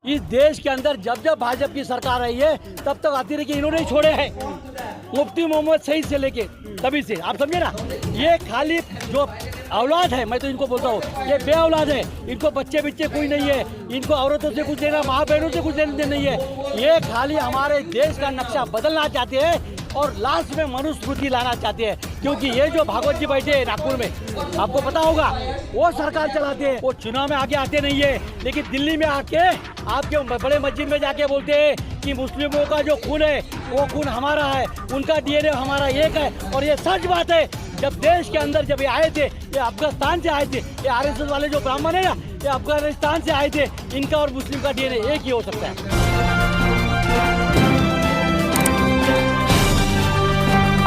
इस देश के अंदर जब जब भाजपा की सरकार आई है तब तक आती रही कि इन्होंने ही छोड़े हैं। मुफ्ती मोहम्मद सईद से लेके तभी से, आप समझे ना, ये खाली जो औलाद है, मैं तो इनको बोलता हूँ ये बे औलाद है। इनको बच्चे बिच्चे कोई नहीं है, इनको औरतों से कुछ देना, माँ बहनों से कुछ देना नहीं है। ये खाली हमारे देश का नक्शा बदलना चाहते हैं और लास्ट में मनुस्मृति लाना चाहते हैं। क्योंकि ये जो भागवत जी बैठे हैं नागपुर में, आपको पता होगा, वो सरकार चलाते हैं, वो चुनाव में आगे आते नहीं है, लेकिन दिल्ली में आके आपके बड़े मस्जिद में जाके बोलते हैं कि मुस्लिमों का जो खून है वो खून हमारा है, उनका डीएनए हमारा एक है। और ये सच बात है। जब देश के अंदर जब ये आए थे, ये अफगानिस्तान से आए थे, ये आरएसएस वाले जो ब्राह्मण है ना, ये अफगानिस्तान से आए थे, इनका और मुस्लिम का डीएनए एक ही हो सकता है।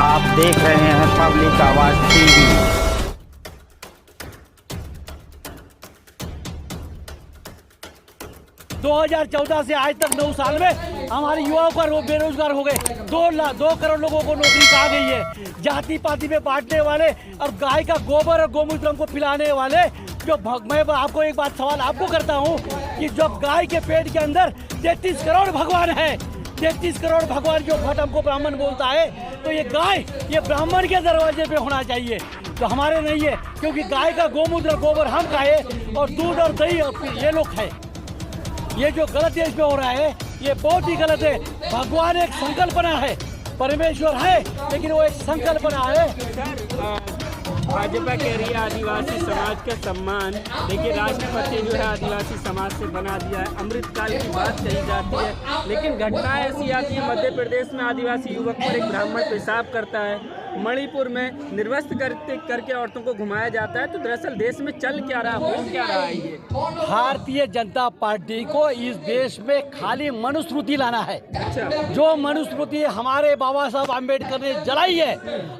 आप देख रहे हैं पब्लिक आवाज टीवी। – 2014 से आज तक 9 साल में हमारे युवाओं का बेरोजगार हो गए। 2 करोड़ लोगों को नौकरी कहा गई है। जाति पाति में बांटने वाले और गाय का गोबर और गोमूत्र हमको पिलाने वाले जो मैं आपको एक बात सवाल आपको करता हूँ कि जब गाय के पेट के अंदर 33 करोड़ भगवान है, 33 करोड़ भगवान जो भट्ट हमको ब्राह्मण बोलता है, तो ये गाय ये ब्राह्मण के दरवाजे पे होना चाहिए, तो हमारे नहीं है। क्योंकि गाय का गोमूत्र गोबर हम खाए और दूध और दही ये लोग खाए। ये जो गलत देश में हो रहा है ये बहुत ही गलत है। भगवान एक संकल्पना है, परमेश्वर है, लेकिन वो एक संकल्पना है। भाजपा कह रही है आदिवासी समाज का सम्मान, लेकिन राष्ट्रपति जो है आदिवासी समाज से बना दिया है। अमृतकाल की बात कही जाती है, लेकिन घटनाएं ऐसी आती है। मध्य प्रदेश में आदिवासी युवक पर एक ब्राह्मण पेशाब करता है, मणिपुर में निर्वस्त्र करके औरतों को घुमाया जाता है। तो दरअसल देश में चल क्या रहा, हो क्या रहा है? ये भारतीय जनता पार्टी को इस देश में खाली मनुस्मृति लाना है। अच्छा, जो मनुस्मृति हमारे बाबा साहब आम्बेडकर ने जलाई है,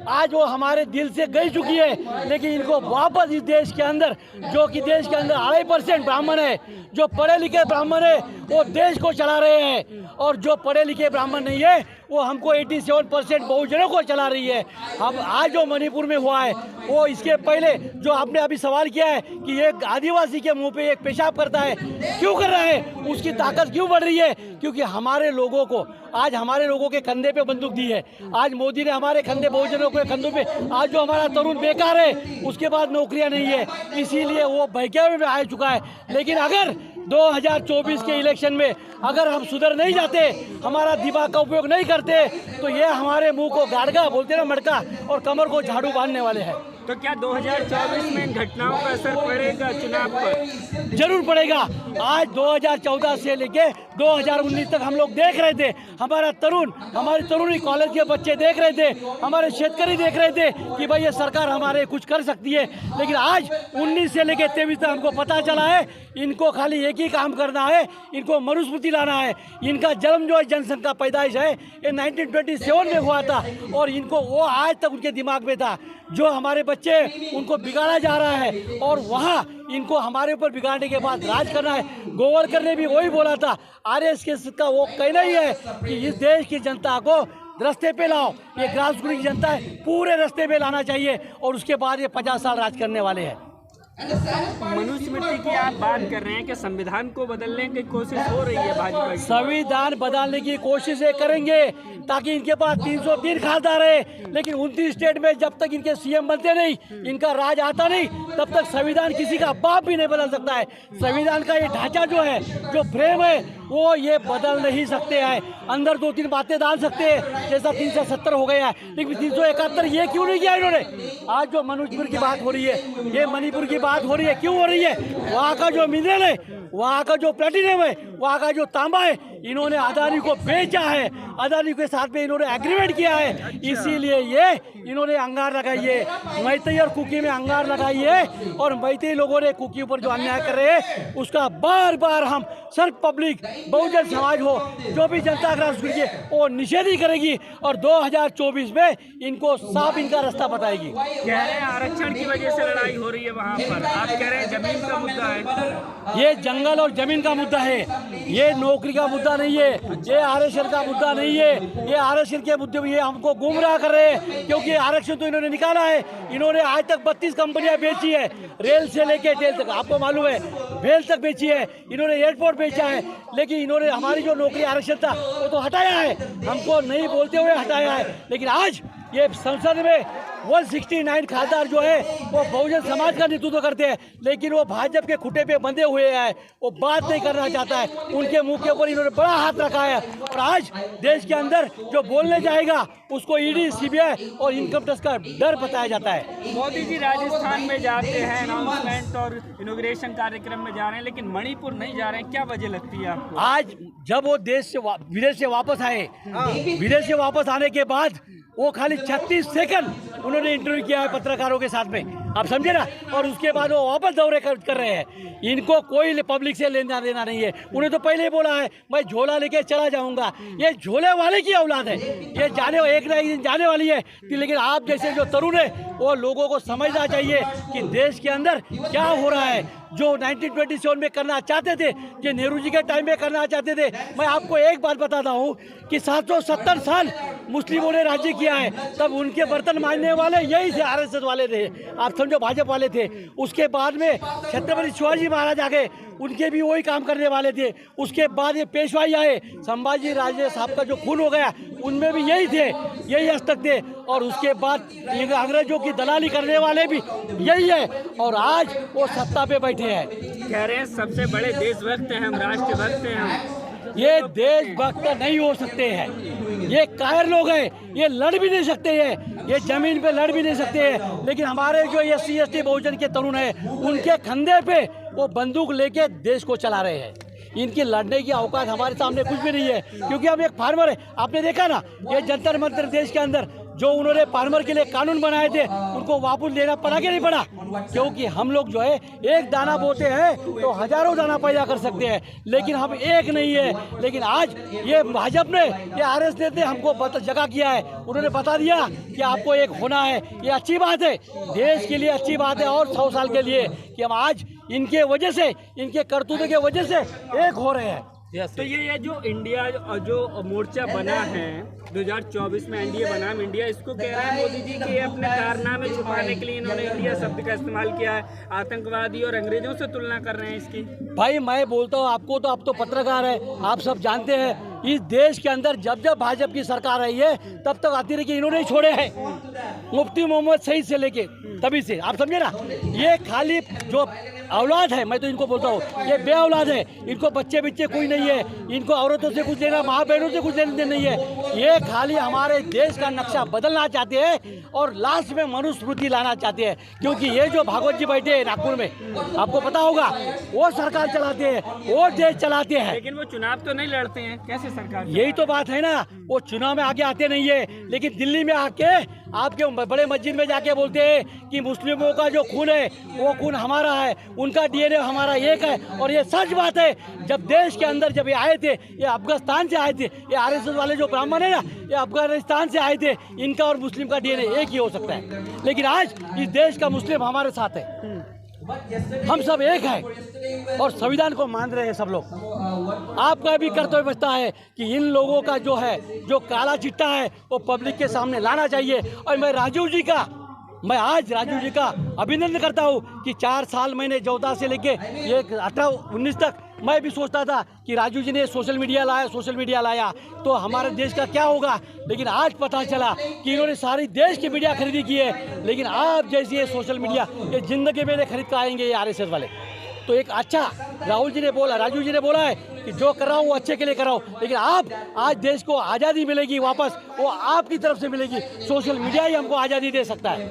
आज वो हमारे दिल से गई चुकी है, लेकिन इनको वापस इस देश के अंदर, जो कि देश के अंदर 2.5% ब्राह्मण है, जो पढ़े लिखे ब्राह्मण है वो देश को चला रहे हैं, और जो पढ़े लिखे ब्राह्मण नहीं है वो हमको 87% बहुजनों को चला रही है। हम आज जो मणिपुर में हुआ है वो इसके पहले जो आपने अभी सवाल किया है कि एक आदिवासी के मुंह पे एक पेशाब करता है, क्यों कर रहा है, उसकी ताकत क्यों बढ़ रही है? क्योंकि हमारे लोगों को आज हमारे लोगों के कंधे पे बंदूक दी है। आज मोदी ने हमारे कंधे बहुजनों के कंधों पे, आज जो हमारा तरुण बेकार है उसके बाद नौकरियां नहीं है, इसीलिए वो बहकावे में आ चुका है। लेकिन अगर 2024 के इलेक्शन में अगर हम सुधर नहीं जाते, हमारा दिमाग का उपयोग नहीं करते, तो ये हमारे मुंह को गाड़गा बोलते ना, मटका, और कमर को झाड़ू बांधने वाले हैं। तो क्या 2024 में इन घटनाओं का असर पड़ेगा चुनाव पर? जरूर पड़ेगा। आज 2014 से लेके 2019 तक हम लोग देख रहे थे, हमारे तरुणी कॉलेज के बच्चे देख रहे थे, हमारे शेतकरी देख रहे थे कि भाई ये सरकार हमारे कुछ कर सकती है। लेकिन आज 19 से लेके 23 तक हमको पता चला है इनको खाली एक ही काम करना है, इनको मनुस्मृति लाना है। इनका जन्म जो है जनसंघ का पैदाइश है ये 1927 में हुआ था, और इनको वो आज तक उनके दिमाग में था। जो हमारे बच्चे उनको बिगाड़ा जा रहा है, और वहाँ इनको हमारे ऊपर बिगाड़ने के बाद राज करना है। गोवरकर ने भी वही बोला था, आरएसएस का वो कहना ही है कि इस देश की जनता को रास्ते पे लाओ। ये ग्रासरूट की जनता है, पूरे रास्ते पे लाना चाहिए, और उसके बाद ये 50 साल राज करने वाले हैं। मनुस्मृति की आप बात कर रहे हैं कि संविधान को बदलने की कोशिश हो रही है भाजपा की। संविधान बदलने की कोशिशें करेंगे ताकि इनके पास 303 खासदार है, लेकिन 29 स्टेट में जब तक इनके सीएम बनते नहीं, इनका राज आता नहीं, तब तक संविधान किसी का बाप भी नहीं बदल सकता है। संविधान का ये ढांचा जो है, जो फ्रेम है, वो ये बदल नहीं सकते हैं। अंदर 2-3 बातें डाल सकते हैं, जैसा 370 हो गया है, लेकिन 371 ये क्यों नहीं किया इन्होंने? आज जो मणिपुर की बात हो रही है, ये मणिपुर की बात हो रही है, क्यों हो रही है? वहाँ का जो मिनरल है, वहाँ का जो प्लेटिनम है, वहाँ का जो तांबा है, इन्होंने अदानी को बेचा है, अदानी के साथ में इन्होंने एग्रीमेंट किया है, इसीलिए ये इन्होंने अंगार लगाई है। मैतेई और कुकी में अंगार लगाई है, और मैतेई लोगों ने कुकी ऊपर जो अन्याय कर रहे हैं उसका बार बार हम सर्व पब्लिक बहुजन समाज हो, जो भी जनता ग्रास वो निषेध ही करेगी, और 2024 में इनको साफ इनका रास्ता बताएगी। कह रहे हैं आरक्षण की वजह से लड़ाई हो रही है वहाँ पर, आप कह रहे हैं जमीन का मुद्दा है। ये जंगल और जमीन का मुद्दा है, ये नौकरी का मुद्दा मुद्दा नहीं है, ये आरक्षण का मुद्दा नहीं है। ये आरक्षण के मुद्दे में ये हमको गुमराह कर रहे हैं, क्योंकि आरक्षण तो इन्होंने निकाला है। इन्होंने आज तक 32 कंपनियां बेची है, रेल से लेके टेल तक, आपको मालूम है, रेल तक बेची है इन्होंने, एयरपोर्ट बेचा है। लेकिन इन्होंने हमारी जो नौकरी आरक्षण था वो तो हटाया है, हमको नहीं बोलते हुए हटाया है। लेकिन आज ये संसद में 169 खासदार जो है वो बहुजन समाज का नेतृत्व करते हैं, लेकिन वो भाजपा के खुटे पे बंधे हुए हैं, वो बात नहीं करना चाहता है। उनके मुंह के ऊपर इन्होंने बड़ा हाथ रखा है, और आज देश के अंदर जो बोलने जाएगा उसको ईडी, सीबीआई और इनकम टैक्स का डर बताया जाता है। मोदी जी राजस्थान में जाते हैं, अनाउंसमेंट और इनॉग्रेशन कार्यक्रम में जा रहे हैं, लेकिन मणिपुर नहीं जा रहे हैं, क्या वजह लगती है आपको? आज जब वो विदेश से वापस आए, विदेश से वापस आने के बाद वो खाली 36 सेकंड उन्होंने इंटरव्यू किया है पत्रकारों के साथ में, आप समझे ना, और उसके बाद वो वापस दौरे कर रहे हैं। इनको कोई पब्लिक से लेना देना नहीं है। उन्हें तो पहले ही बोला है मैं झोला लेके चला जाऊंगा, ये झोले वाले की औलाद है, ये एक ना एक दिन जाने वाली है। लेकिन आप जैसे जो तरुण है वो लोगों को समझना चाहिए कि देश के अंदर क्या हो रहा है। जो 1927 में करना चाहते थे, जो नेहरू जी के टाइम में करना चाहते थे, मैं आपको एक बात बताता हूँ कि 770 साल मुस्लिमों ने राज्य किया है, तब उनके बर्तन मांजने वाले यही थे, आरएसएस वाले थे, आप समझो भाजपा वाले थे। उसके बाद में छत्रपति शिवाजी महाराज आ गए, उनके भी वही काम करने वाले थे। उसके बाद ये पेशवाई आए, संभाजी राजे साहब का जो खून हो गया उनमें भी यही थे, यही हस्तक थे। और उसके बाद अंग्रेजों की दलाली करने वाले भी यही है, और आज वो सत्ता पे बैठे हैं। कह रहे हैं सबसे बड़े देशभक्त हैं हम, राष्ट्रभक्त हैं हम। ये देशभक्त नहीं हो सकते हैं, ये कायर लोग हैं, ये लड़ भी नहीं सकते हैं, ये जमीन पे लड़ भी नहीं सकते हैं। लेकिन हमारे जो SC ST बहुजन के तरुण हैं, उनके कंधे पे वो बंदूक लेके देश को चला रहे हैं। इनकी लड़ने की औकात हमारे सामने कुछ भी नहीं है, क्योंकि हम एक फार्मर है। आपने देखा ना, ये जंतर मंतर देश के अंदर जो उन्होंने फार्मर के लिए कानून बनाए थे उनको वापस लेना पड़ा कि नहीं पड़ा? क्योंकि हम लोग जो है एक दाना बोते हैं तो हजारों दाना पैदा कर सकते हैं, लेकिन हम एक नहीं है। लेकिन आज ये भाजपा ने, ये RSS ने हमको जगह किया है, उन्होंने बता दिया कि आपको एक होना है। ये अच्छी बात है, देश के लिए अच्छी बात है, और 100 साल के लिए कि हम आज इनके वजह से, इनके करतूतों के वजह से एक हो रहे हैं। तो ये जो इंडिया जो मोर्चा बना है 2024 में एनडीए बना है, इंडिया इसको कह रहा है मोदी जी कि अपने कारनामे छुपाने के लिए इन्होंने इंडिया शब्द का इस्तेमाल किया है, आतंकवादी और अंग्रेजों से तुलना कर रहे हैं इसकी। भाई मैं बोलता हूँ आपको, तो आप तो पत्रकार है, आप सब जानते हैं इस देश के अंदर जब जब भाजपा की सरकार रही है तब तक आती रही कि इन्होंने ही छोड़े हैं, मुफ्ती मोहम्मद सईद से लेके तभी से, आप समझे ना। ये खाली जो औलाद है, मैं तो इनको बोलता हूँ ये बे औलाद है, इनको बच्चे बिच्चे कोई नहीं है, इनको औरतों से कुछ लेना, माँ बहनों से कुछ लेना नहीं है। ये खाली हमारे देश का नक्शा बदलना चाहते हैं और लास्ट में मनुस्मृति लाना चाहते हैं। क्योंकि ये जो भागवत जी बैठे हैं नागपुर में, आपको पता होगा, वो सरकार चलाते हैं, वो देश चलाते हैं, लेकिन वो चुनाव तो नहीं लड़ते हैं, कैसे सरकार? यही तो बात है ना, वो चुनाव में आगे आते नहीं है, लेकिन दिल्ली में आके आपके बड़े मस्जिद में जाके बोलते हैं कि मुस्लिमों का जो खून है वो खून हमारा है, उनका DNA हमारा एक है। और ये सच बात है। जब देश के अंदर जब ये आए थे, ये अफगानिस्तान से आए थे, ये RSS वाले जो ब्राह्मण है ना, ये अफगानिस्तान से आए थे, इनका और मुस्लिम का DNA एक ही हो सकता है। लेकिन आज इस देश का मुस्लिम हमारे साथ है, हम सब एक हैं और संविधान को मान रहे हैं सब लोग। आपका भी कर्तव्य बचता है कि इन लोगों का जो है, जो काला चिट्टा है, वो पब्लिक के सामने लाना चाहिए। और मैं आज राजीव जी का अभिनंदन करता हूँ कि 4 साल मैंने 14 से लेके 18-19 तक मैं भी सोचता था कि राजू जी ने सोशल मीडिया लाया तो हमारे देश का क्या होगा। लेकिन आज पता चला कि इन्होंने सारी देश की मीडिया खरीदी की है। लेकिन आप जैसी ये सोशल मीडिया ये जिंदगी में खरीद कर आएंगे ये RSS वाले। तो एक अच्छा राजू जी ने बोला है कि जो कर रहा हूँ वो अच्छे के लिए कर रहा हूँ। लेकिन आप आज देश को आज़ादी मिलेगी वापस, वो आपकी तरफ से मिलेगी। सोशल मीडिया ही हमको आज़ादी दे सकता है।